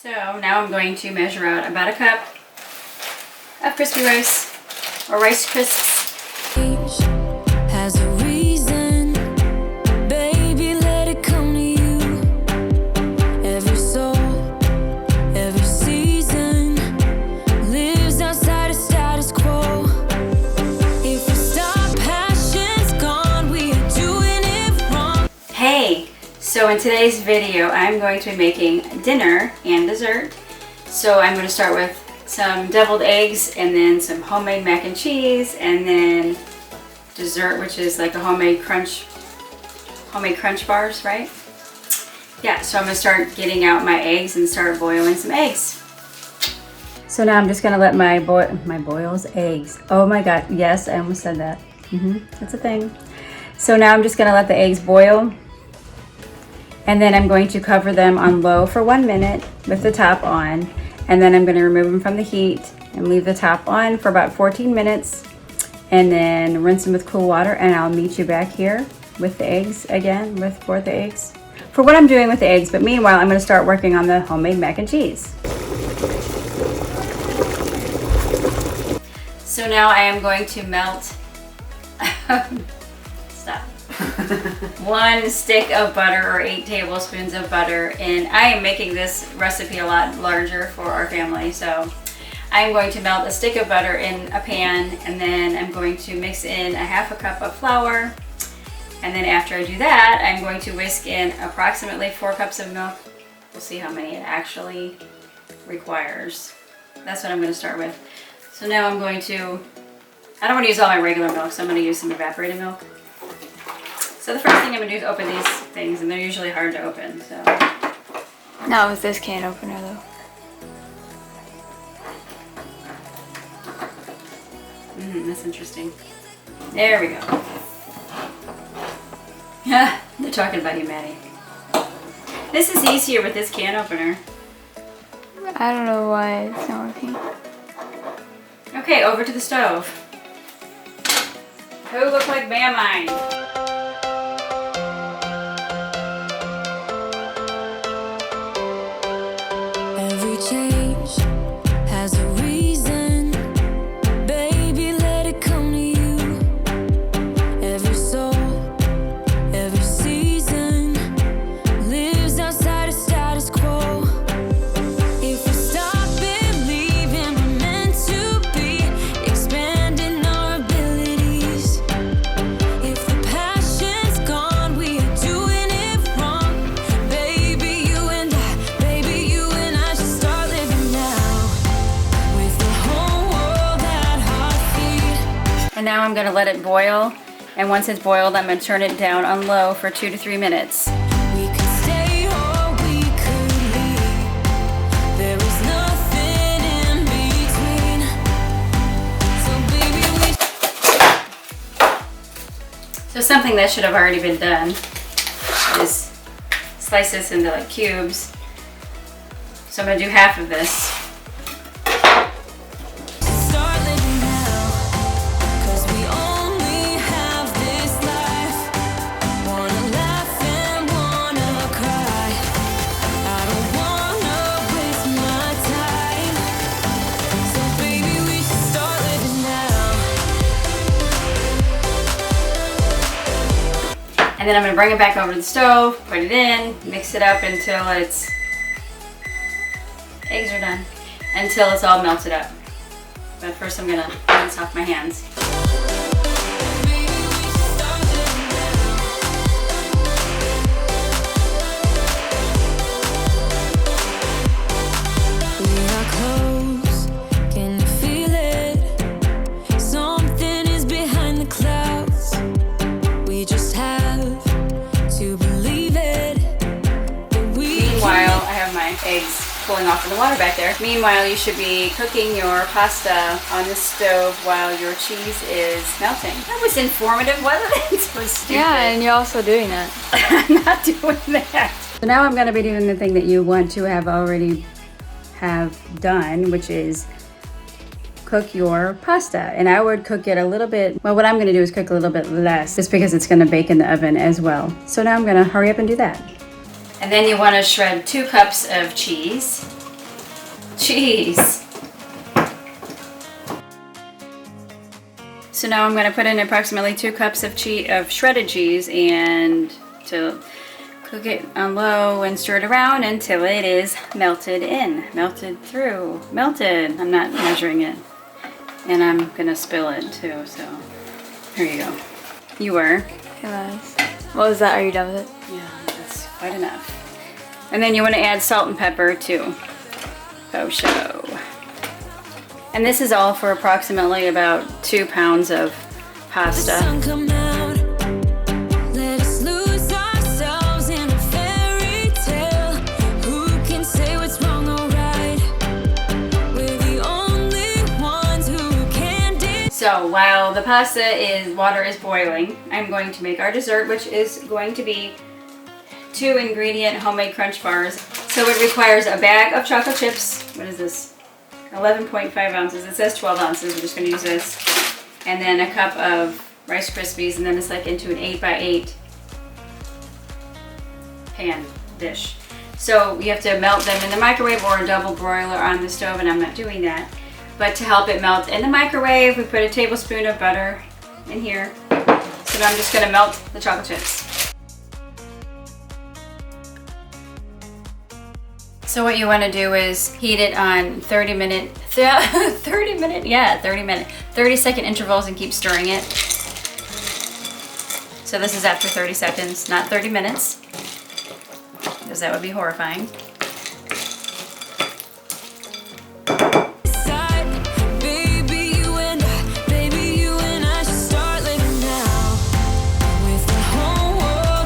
So now I'm going to measure out about a cup of crispy rice or Rice Crisps. Has a reason, baby, let it come to you. Every soul, every season lives outside of status quo. If we stop, passion's gone, we are doing it wrong. Hey! So in today's video, I'm going to be making dinner and dessert. So I'm going to start with some deviled eggs and then some homemade mac and cheese and then dessert, which is like a homemade crunch bars, right? Yeah, so I'm going to start getting out my eggs and start boiling some eggs. So now I'm just going to let my boils eggs. Oh my god, yes, I almost said that. That's a thing. So now I'm just going to let the eggs boil. And then I'm going to cover them on low for 1 minute with the top on. And then I'm going to remove them from the heat and leave the top on for about 14 minutes. And then rinse them with cool water. And I'll meet you back here with the eggs again, for the eggs. For what I'm doing with the eggs. But meanwhile, I'm going to start working on the homemade mac and cheese. So now I am going to melt... Stop. 1 stick of butter or 8 tablespoons of butter, and I am making this recipe a lot larger for our family, so I'm going to melt a stick of butter in a pan, and then I'm going to mix in a half a cup of flour, and then after I do that I'm going to whisk in approximately 4 cups of milk. We'll see how many it actually requires. That's what I'm going to start with. So now I'm going to, I don't want to use all my regular milk, so I'm going to use some evaporated milk. So the first thing I'm going to do is open these things, and they're usually hard to open, so. Not with this can opener though. That's interesting. There we go. They're talking about you, Maddie. This is easier with this can opener. I don't know why it's not working. Okay, over to the stove. Who looked like Bamine? Change has a reason, baby, let it come to you. Every soul, every season lives outside of status quo. If we stop believing we're meant to be, expanding our abilities. If the passion's gone, we are doing it wrong. Baby, you and I should start living now with the whole world at our feet. And now I'm going to let it boil. And once it's boiled, I'm going to turn it down on low for 2 to 3 minutes. We could stay or we could leave. There is nothing in between. So baby, So something that should have already been done is slice this into like cubes. So I'm going to do half of this. start living now, 'cause we only have this life. Wanna laugh and wanna cry. I don't wanna waste my time. So baby, we should start living now. And then I'm going to bring it back over to the stove, put it in, mix it up until eggs are done, until it's all melted up. But first I'm going to rinse off my hands. Baby, we should start living now. We are close, can you feel it? Something is behind the clouds. We just have to believe it. That we Meanwhile, I have my eggs cooling off in the water back there. Meanwhile, you should be cooking your pasta on the stove while your cheese is melting. That was informative, wasn't it? So stupid. Yeah, and you're also doing that. I'm not doing that. So now I'm going to be doing the thing that you want to have already done, which is cook your pasta. And I would cook it a little bit, well, what I'm going to do is cook a little bit less, just because it's going to bake in the oven as well. So now I'm going to hurry up and do that. And then you want to shred 2 cups of cheese. cheese. So now I'm going to put in approximately 2 cups of shredded cheese and to cook it on low and stir it around until it is melted in, melted through, melted. I'm not measuring it. And I'm going to spill it too, so here you go. You were. Hey, nice. What was that? Are you done with it? Yeah, that's quite enough. And then you want to add salt and pepper too. Oh, show. And this is all for approximately about 2 pounds of pasta. So while the water is boiling, I'm going to make our dessert, which is going to be 2 ingredient homemade crunch bars. So it requires a bag of chocolate chips. What is this? 11.5 ounces. It says 12 ounces. We're just going to use this. And then a cup of Rice Krispies, and then it's like into an 8x8 pan dish. So you have to melt them in the microwave or a double broiler on the stove, and I'm not doing that. But to help it melt in the microwave, we put a tablespoon of butter in here. So now I'm just going to melt the chocolate chips. So what you want to do is heat it on 30-second intervals and keep stirring it. So this is after 30 seconds, not 30 minutes, because that would be horrifying.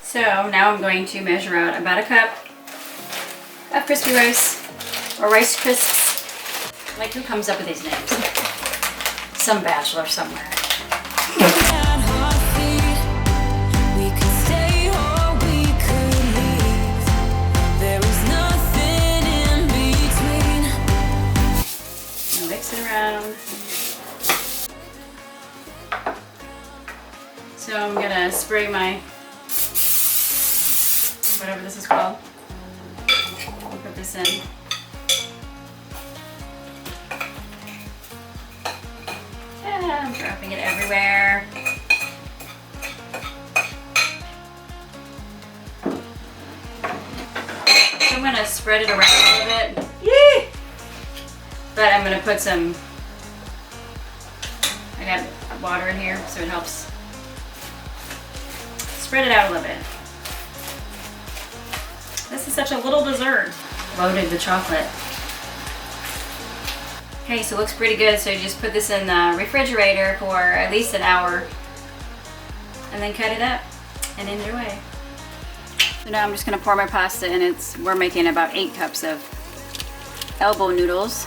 So now I'm going to measure out about a cup of crispy rice, or Rice Crisps. Like, who comes up with these names? Some bachelor somewhere. I'll mix it around. So I'm gonna spray my, whatever this is called. I'll put this in. Yeah, I'm dropping it everywhere. So I'm gonna spread it around a little bit. Yee! But I'm gonna put some, I got water in here so it helps spread it out a little bit. This is such a little dessert. Loaded with chocolate. Okay, so it looks pretty good. So you just put this in the refrigerator for at least an hour and then cut it up and enjoy. So now I'm just gonna pour my pasta in. We're making about 8 cups of elbow noodles.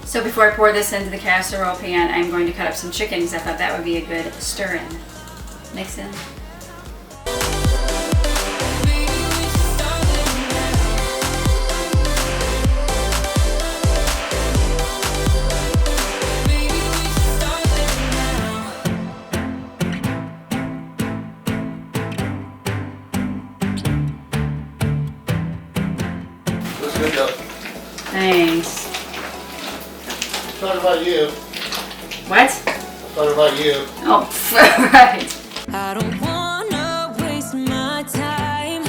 So before I pour this into the casserole pan, I'm going to cut up some chicken because I thought that would be a good stir-in. Mix in. Looks good though. Thanks. I thought about you. What? I thought about you. Oh, right. I don't wanna waste my time.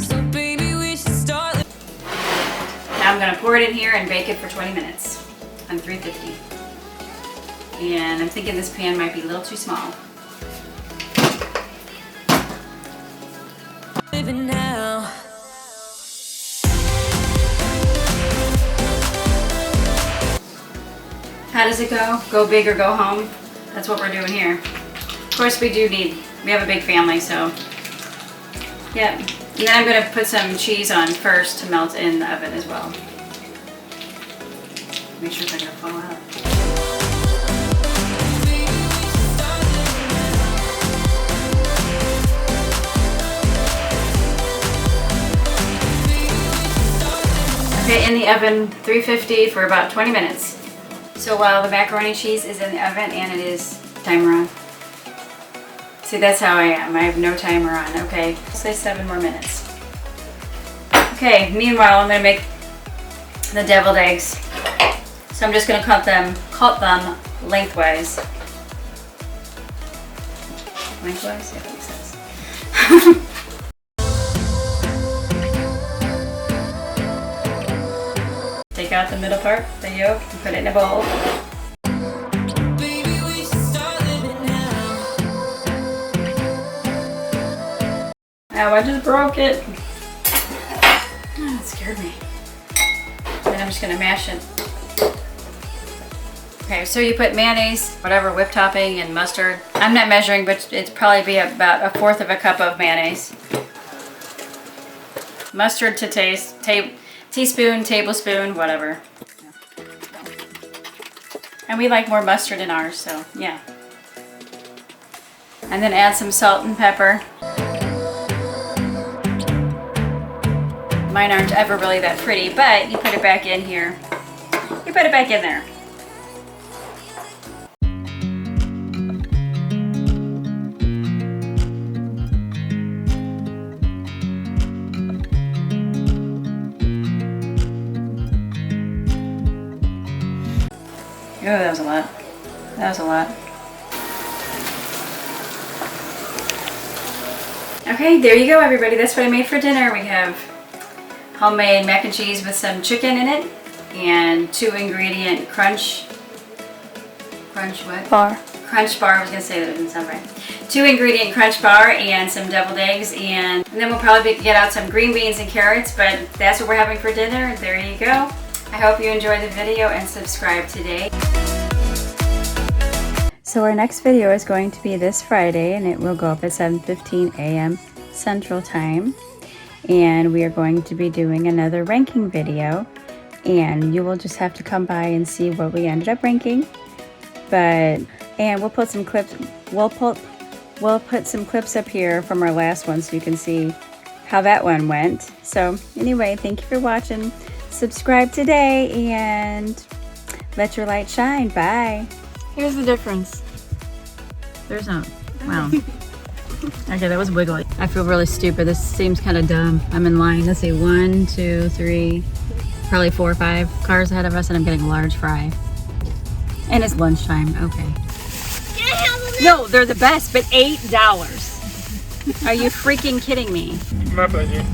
So baby, we should start. Now I'm gonna pour it in here and bake it for 20 minutes on 350. And I'm thinking this pan might be a little too small. Living now. How does it go? Go big or go home? That's what we're doing here. Of course we have a big family, so. Yeah. And then I'm gonna put some cheese on first to melt in the oven as well. Make sure it's not gonna fall out. in the oven 350 for about 20 minutes. So while the macaroni and cheese is in the oven and it is timer on. See, that's how I am. I have no timer on, okay? Say 7 more minutes. Okay, meanwhile, I'm gonna make the deviled eggs. So I'm just gonna cut them lengthwise. Lengthwise? Yeah, that makes sense. Take out the middle part, the yolk, and put it in a bowl. Baby, we should start living now. Ow, I just broke it. Oh, that scared me. Then I'm just gonna mash it. Okay, so you put mayonnaise, whatever, whipped topping, and mustard. I'm not measuring, but it'd probably be about 1/4 of a cup of mayonnaise. Mustard to taste, teaspoon, tablespoon, whatever. And we like more mustard in ours, so yeah. And then add some salt and pepper. Mine aren't ever really that pretty, but you put it back in here. You put it back in there. Oh, that was a lot. That was a lot. Okay, there you go, everybody. That's what I made for dinner. We have homemade mac and cheese with some chicken in it and 2-ingredient crunch what? Bar. Crunch bar. I was gonna say that, it didn't sound right. 2-ingredient crunch bar and some deviled eggs, and then we'll probably get out some green beans and carrots, but that's what we're having for dinner. There you go. I hope you enjoyed the video and subscribe today. So our next video is going to be this Friday, and it will go up at 7:15 a.m. Central Time. And we are going to be doing another ranking video, and you will just have to come by and see what we ended up ranking. And we'll put some clips. We'll put some clips up here from our last one so you can see how that one went. So anyway, thank you for watching. Subscribe today and let your light shine. Bye. Here's the difference. There's no. Wow. Okay, that was wiggly. I feel really stupid. This seems kind of dumb. I'm in line. Let's see, 1, 2, 3, probably 4 or 5 cars ahead of us, and I'm getting a large fry. And it's lunchtime. Okay. Can I have them? No, they're the best, but $8. Are you freaking kidding me? My pleasure.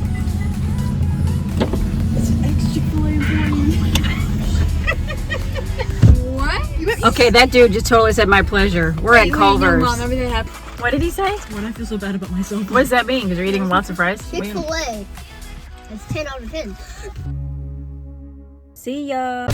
Okay, that dude just totally said my pleasure. We're at Culver's. What did he say? When I feel so bad about myself. What does that mean? Because you're eating lots of fries? Chick-fil-A. That's 10 out of 10. See ya.